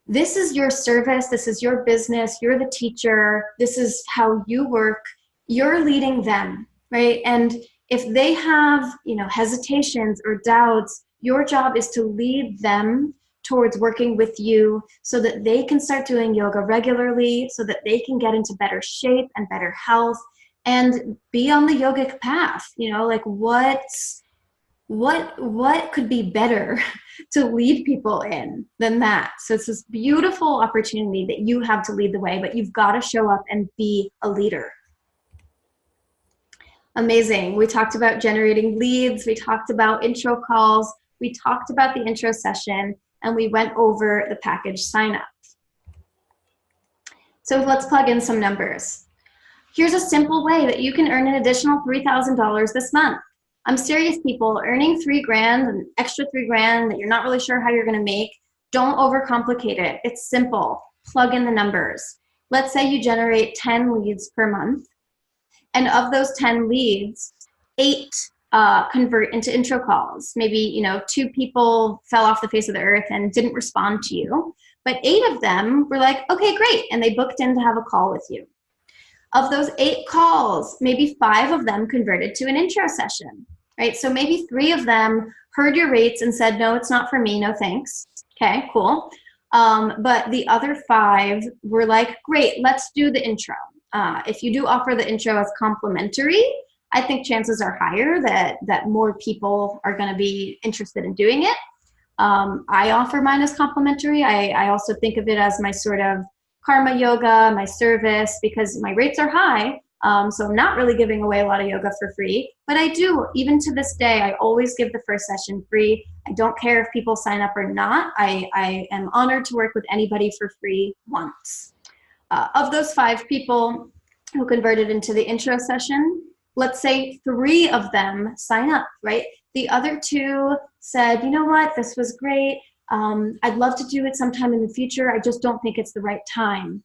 This is your service. This is your business. You're the teacher. This is how you work. You're leading them, right? And if they have, hesitations or doubts, your job is to lead them towards working with you so that they can start doing yoga regularly, so that they can get into better shape and better health and be on the yogic path. What could be better to lead people in than that? So it's this beautiful opportunity that you have to lead the way, but you've got to show up and be a leader. Amazing. We talked about generating leads. We talked about intro calls. We talked about the intro session, and we went over the package sign up. So let's plug in some numbers. Here's a simple way that you can earn an additional $3,000 this month. I'm serious, people. Earning $3,000, an extra $3,000 that you're not really sure how you're going to make, don't overcomplicate it. It's simple. Plug in the numbers. Let's say you generate 10 leads per month, and of those 10 leads, 8 convert into intro calls. Maybe 2 people fell off the face of the earth and didn't respond to you, but 8 of them were like, okay, great, and they booked in to have a call with you. Of those 8 calls, maybe 5 of them converted to an intro session, right? So maybe 3 of them heard your rates and said, no, it's not for me, no thanks. Okay, cool. But the other 5 were like, great, let's do the intro. If you do offer the intro as complimentary, I think chances are higher that more people are going to be interested in doing it. I offer mine as complimentary. I also think of it as my sort of karma yoga, my service, because my rates are high, So I'm not really giving away a lot of yoga for free, but I do. Even to this day, I always give the first session free. I don't care if people sign up or not. I am honored to work with anybody for free once. Of those 5 people who converted into the intro session, let's say 3 of them sign up, right? The other 2 said, you know what, this was great. I'd love to do it sometime in the future. I just don't think it's the right time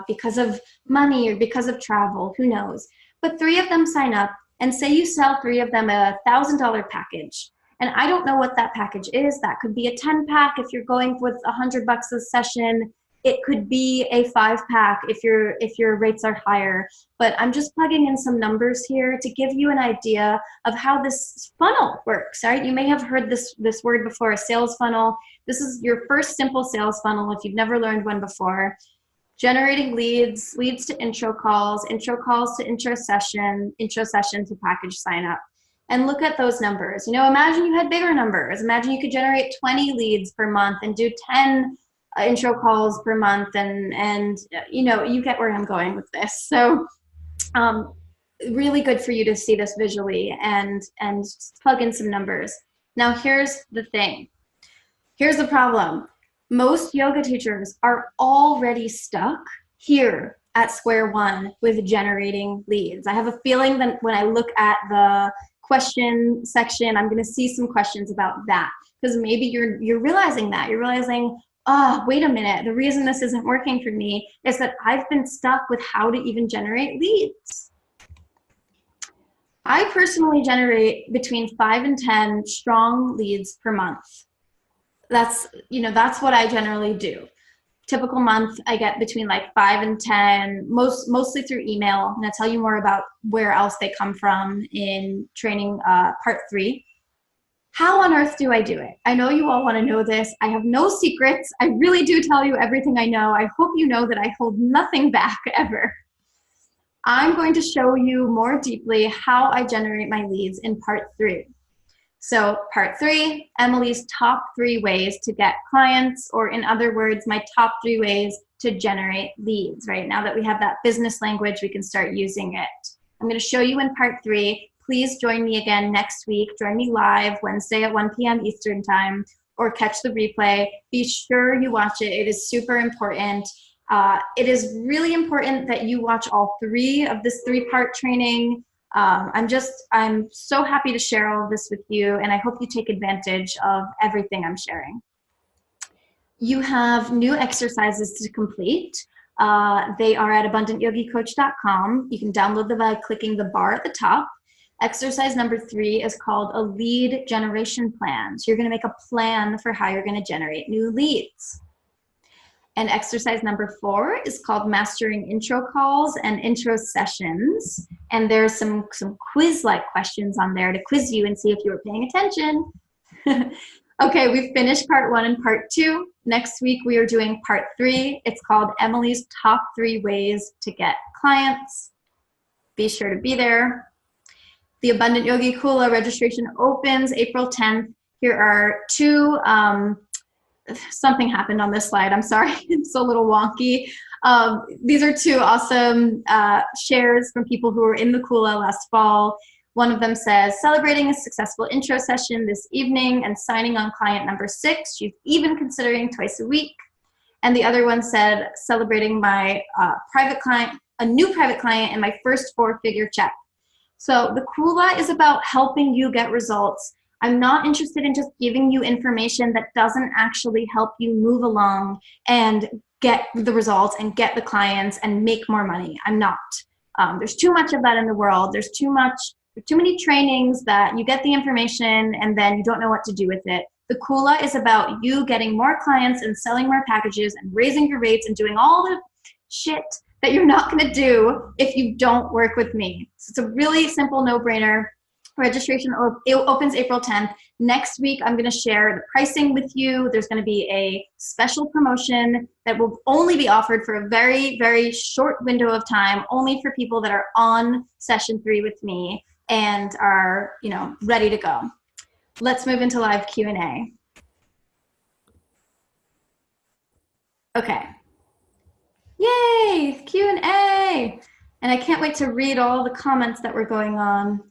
because of money or because of travel, who knows. But 3 of them sign up, and say you sell 3 of them a $1,000 package. And I don't know what that package is. That could be a 10-pack if you're going with $100 a session. It could be a 5-pack if your rates are higher. But I'm just plugging in some numbers here to give you an idea of how this funnel works, right? You may have heard this word before, a sales funnel. This is your first simple sales funnel if you've never learned one before. Generating leads, leads to intro calls to intro session to package sign up. And look at those numbers. You know, imagine you had bigger numbers. Imagine you could generate 20 leads per month and do 10 intro calls per month, and you know, you get where I'm going with this. So really good for you to see this visually and plug in some numbers. Now here's the thing. Here's the problem. Most yoga teachers are already stuck here at square one with generating leads. I have a feeling that when I look at the question section, I'm going to see some questions about that, because maybe you're realizing that. You're realizing, oh, wait a minute, the reason this isn't working for me is that I've been stuck with how to even generate leads. I personally generate between 5 and 10 strong leads per month. That's what I generally do. Typical month, I get between like 5 and 10, mostly through email. I'm gonna tell you more about where else they come from in training part 3. How on earth do I do it? I know you all want to know this. I have no secrets. I really do tell you everything I know. I hope you know that I hold nothing back ever. I'm going to show you more deeply how I generate my leads in part 3. So part 3, Emily's top 3 ways to get clients, or in other words, my top 3 ways to generate leads, right? Now that we have that business language, we can start using it. I'm going to show you in part 3. Please join me again next week. Join me live Wednesday at 1 p.m. Eastern time, or catch the replay. Be sure you watch it. It is super important. It is really important that you watch all 3 of this 3-part training. I'm so happy to share all of this with you, and I hope you take advantage of everything I'm sharing. You have new exercises to complete. They are at abundantyogicoach.com. You can download them by clicking the bar at the top. Exercise number 3 is called a lead generation plan. So you're going to make a plan for how you're going to generate new leads. And exercise number 4 is called mastering intro calls and intro sessions. And there's some quiz-like questions on there to quiz you and see if you were paying attention. Okay, we've finished part 1 and part 2. Next week we are doing part 3. It's called Emily's top 3 ways to get clients. Be sure to be there. The Abundant Yogi Kula registration opens April 10th. Here are 2, something happened on this slide. I'm sorry, it's a little wonky. These are 2 awesome shares from people who were in the Kula last fall. One of them says, celebrating a successful intro session this evening and signing on client number 6. She's even considering twice a week. And the other one said, celebrating my private client, a new private client, and my first 4-figure check. So the Kula is about helping you get results. I'm not interested in just giving you information that doesn't actually help you move along and get the results and get the clients and make more money. I'm not. There's too much of that in the world. There's too many trainings that you get the information and then you don't know what to do with it. The Kula is about you getting more clients and selling more packages and raising your rates and doing all the shit that you're not going to do if you don't work with me. So it's a really simple no-brainer. Registration opens April 10th. Next week, I'm going to share the pricing with you. There's going to be a special promotion that will only be offered for a very, very short window of time, only for people that are on session 3 with me and are, ready to go. Let's move into live Q&A. Okay. Yay, Q&A. And I can't wait to read all the comments that were going on.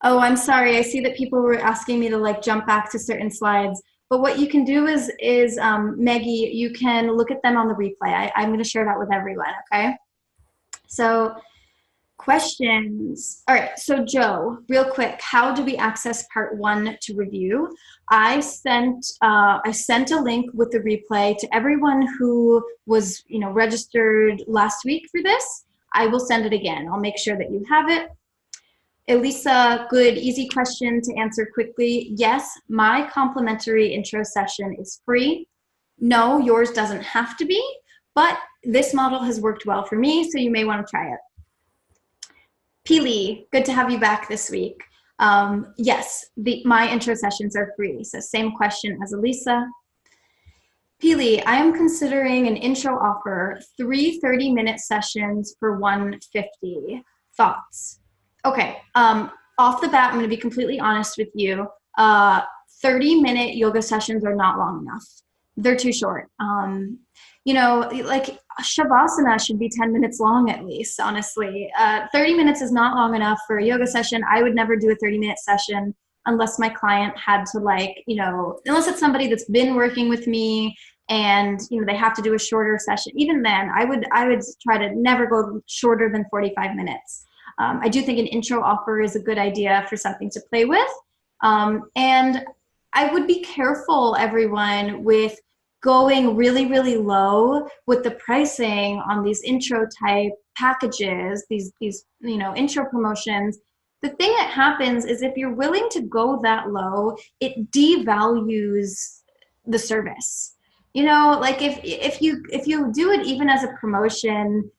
Oh, I'm sorry. I see that people were asking me to like jump back to certain slides. But what you can do is Maggie, you can look at them on the replay. I'm going to share that with everyone, okay? So questions. All right, so Joe, real quick, how do we access part 1 to review? I sent a link with the replay to everyone who was registered last week for this. I will send it again. I'll make sure that you have it. Elisa, good, easy question to answer quickly. Yes, my complimentary intro session is free. No, yours doesn't have to be, but this model has worked well for me, so you may want to try it. Pili, good to have you back this week. Yes, my intro sessions are free, so same question as Elisa. Pili, I am considering an intro offer, 3 30-minute sessions for $150. Thoughts? Okay, off the bat, I'm going to be completely honest with you. 30-minute yoga sessions are not long enough. They're too short. Like Shavasana should be 10 minutes long at least, honestly. 30 minutes is not long enough for a yoga session. I would never do a 30-minute session unless my client had to unless it's somebody that's been working with me and they have to do a shorter session. Even then, I would try to never go shorter than 45 minutes. I do think an intro offer is a good idea for something to play with. And I would be careful, everyone, with going really, really low with the pricing on these intro type packages, these intro promotions. The thing that happens is if you're willing to go that low, it devalues the service. Like if you do it even as a promotion,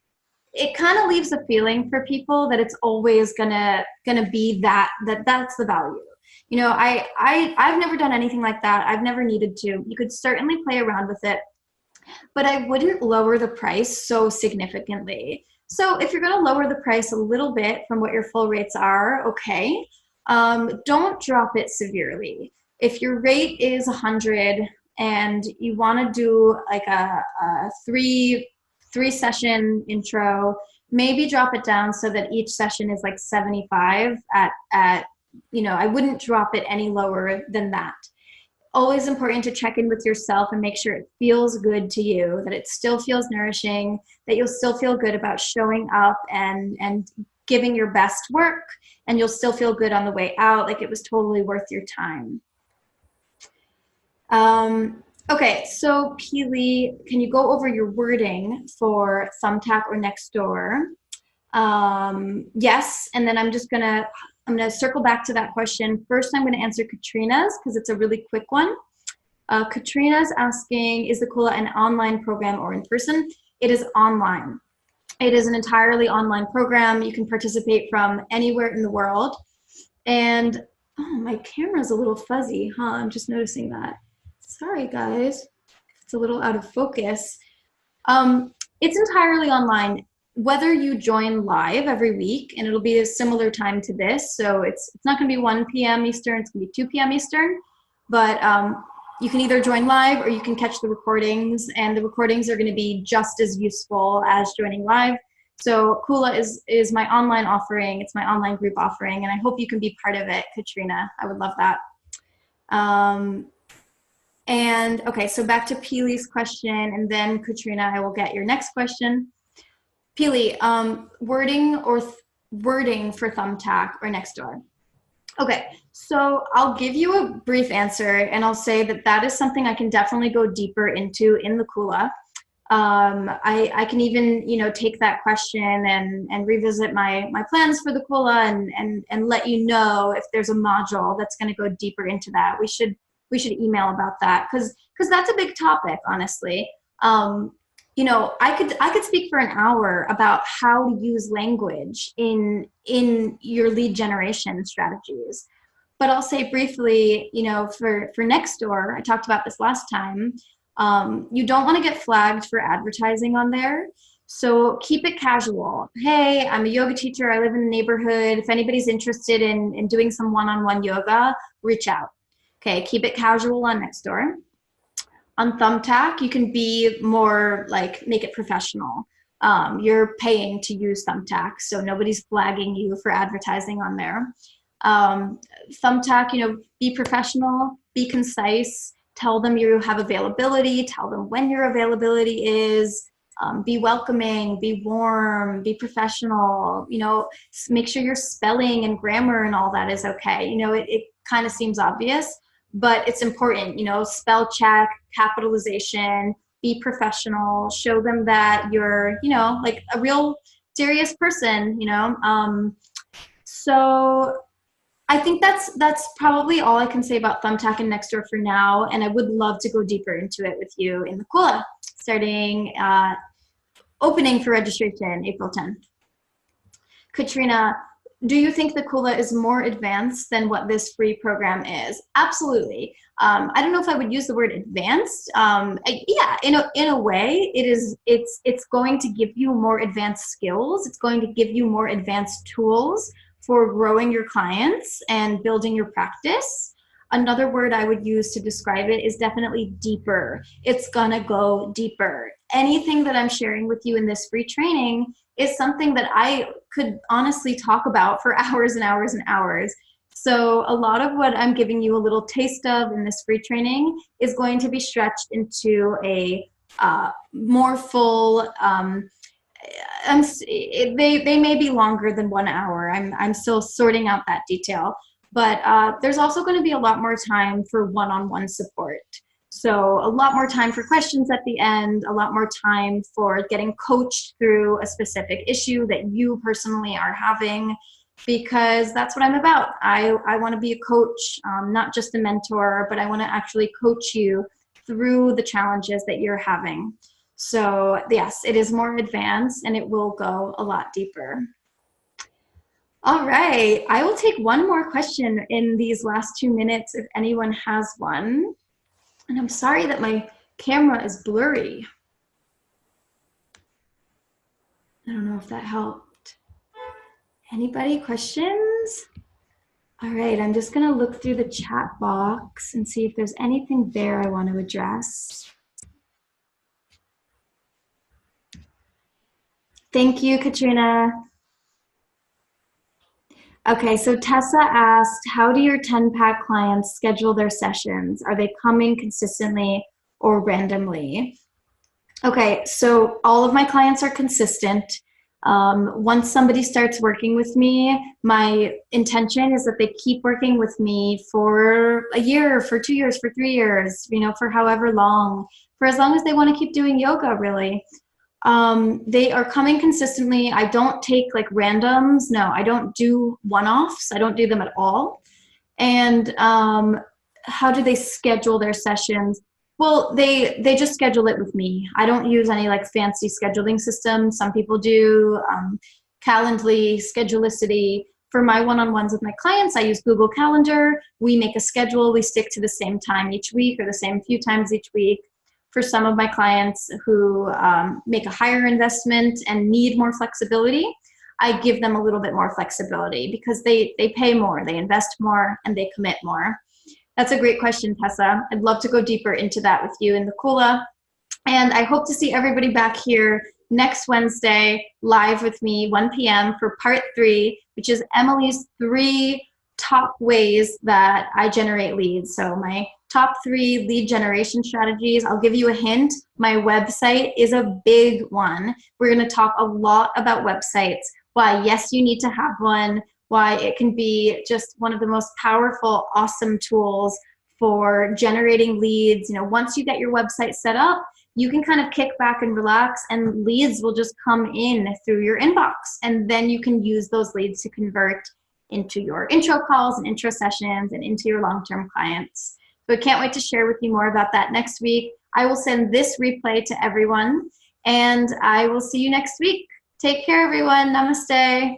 it kind of leaves a feeling for people that it's always gonna be that's the value. I've never done anything like that. I've never needed to. You could certainly play around with it, but I wouldn't lower the price so significantly. So if you're gonna lower the price a little bit from what your full rates are, okay. Don't drop it severely. If your rate is 100 and you wanna do like a three session intro, maybe drop it down so that each session is like 75 at I wouldn't drop it any lower than that. Always important to check in with yourself and make sure it feels good to you, that it still feels nourishing, that you'll still feel good about showing up and giving your best work, and you'll still feel good on the way out, like it was totally worth your time. Okay, so Pili, can you go over your wording for Thumbtack or Nextdoor? Yes, and then I'm gonna circle back to that question. First, I'm gonna answer Katrina's because it's a really quick one. Katrina's asking, is the Kula an online program or in person? It is online. It is an entirely online program. You can participate from anywhere in the world. And, oh, my camera's a little fuzzy, huh? I'm just noticing that. Sorry, guys. It's a little out of focus. It's entirely online. Whether you join live every week, and it'll be a similar time to this, so it's not going to be 1 p.m. Eastern, it's going to be 2 p.m. Eastern, but you can either join live or you can catch the recordings, and the recordings are going to be just as useful as joining live. So Kula is my online offering, it's my online group offering, and I hope you can be part of it, Katrina. I would love that. And okay, so back to Pili's question, and then Katrina, I will get your next question. Pili, wording for Thumbtack or Nextdoor. Okay, so I'll give you a brief answer, and I'll say that is something I can definitely go deeper into in the Kula. I can even take that question and revisit my plans for the Kula and let you know if there's a module that's going to go deeper into that. We should email about that because that's a big topic, honestly. I could speak for an hour about how to use language in your lead generation strategies. But I'll say briefly, for Nextdoor, I talked about this last time, you don't want to get flagged for advertising on there. So keep it casual. Hey, I'm a yoga teacher. I live in the neighborhood. If anybody's interested in doing some one-on-one yoga, reach out. Okay, keep it casual on Nextdoor. On Thumbtack, you can be more make it professional. You're paying to use Thumbtack, so nobody's flagging you for advertising on there. Thumbtack, be professional, be concise, tell them you have availability, tell them when your availability is, be welcoming, be warm, be professional, make sure your spelling and grammar and all that is okay. It kind of seems obvious, but it's important, spell check, capitalization, be professional, show them that you're, like a real serious person, So I think that's probably all I can say about Thumbtack and Nextdoor for now, and I would love to go deeper into it with you in the Kula, starting opening for registration April 10th. Katrina, do you think the Kula is more advanced than what this free program is? Absolutely. I don't know if I would use the word advanced. Yeah, in a way, it's going to give you more advanced skills. It's going to give you more advanced tools for growing your clients and building your practice. Another word I would use to describe it is definitely deeper. It's gonna go deeper. Anything that I'm sharing with you in this free training is something that I could honestly talk about for hours and hours and hours. So a lot of what I'm giving you a little taste of in this free training is going to be stretched into a more full, they may be longer than 1 hour. I'm still sorting out that detail. But there's also going to be a lot more time for one-on-one support. So a lot more time for questions at the end, a lot more time for getting coached through a specific issue that you personally are having, because that's what I'm about. I want to be a coach, not just a mentor, but I want to actually coach you through the challenges that you're having. So yes, it is more advanced and it will go a lot deeper. All right, I will take one more question in these last 2 minutes if anyone has one. And I'm sorry that my camera is blurry. I don't know if that helped. Anybody, questions? All right, I'm just gonna look through the chat box and see if there's anything there I want to address. Thank you, Katrina. Okay, so Tessa asked, how do your 10-pack clients schedule their sessions? Are they coming consistently or randomly? Okay, so all of my clients are consistent. Once somebody starts working with me, my intention is that they keep working with me for a year, for 2 years, for 3 years, for however long, for as long as they want to keep doing yoga, really. They are coming consistently. I don't take like randoms. No, I don't do one-offs. I don't do them at all. And how do they schedule their sessions? Well, they just schedule it with me. I don't use any like fancy scheduling system. Some people do, Calendly, Schedulicity. For my one-on-ones with my clients, I use Google Calendar. We make a schedule. We stick to the same time each week or the same few times each week. For some of my clients who make a higher investment and need more flexibility, I give them a little bit more flexibility because they pay more, they invest more, and they commit more. That's a great question, Tessa. I'd love to go deeper into that with you in the Kula. And I hope to see everybody back here next Wednesday, live with me, 1 p.m. for part 3, which is Emily's 3 top ways that I generate leads. So my top 3 lead generation strategies. I'll give you a hint. My website is a big one. We're going to talk a lot about websites, why yes, you need to have one, why it can be just one of the most powerful, awesome tools for generating leads. Once you get your website set up, you can kind of kick back and relax, and leads will just come in through your inbox. And then you can use those leads to convert into your intro calls and intro sessions and into your long-term clients. So I can't wait to share with you more about that next week. I will send this replay to everyone, and I will see you next week. Take care, everyone. Namaste.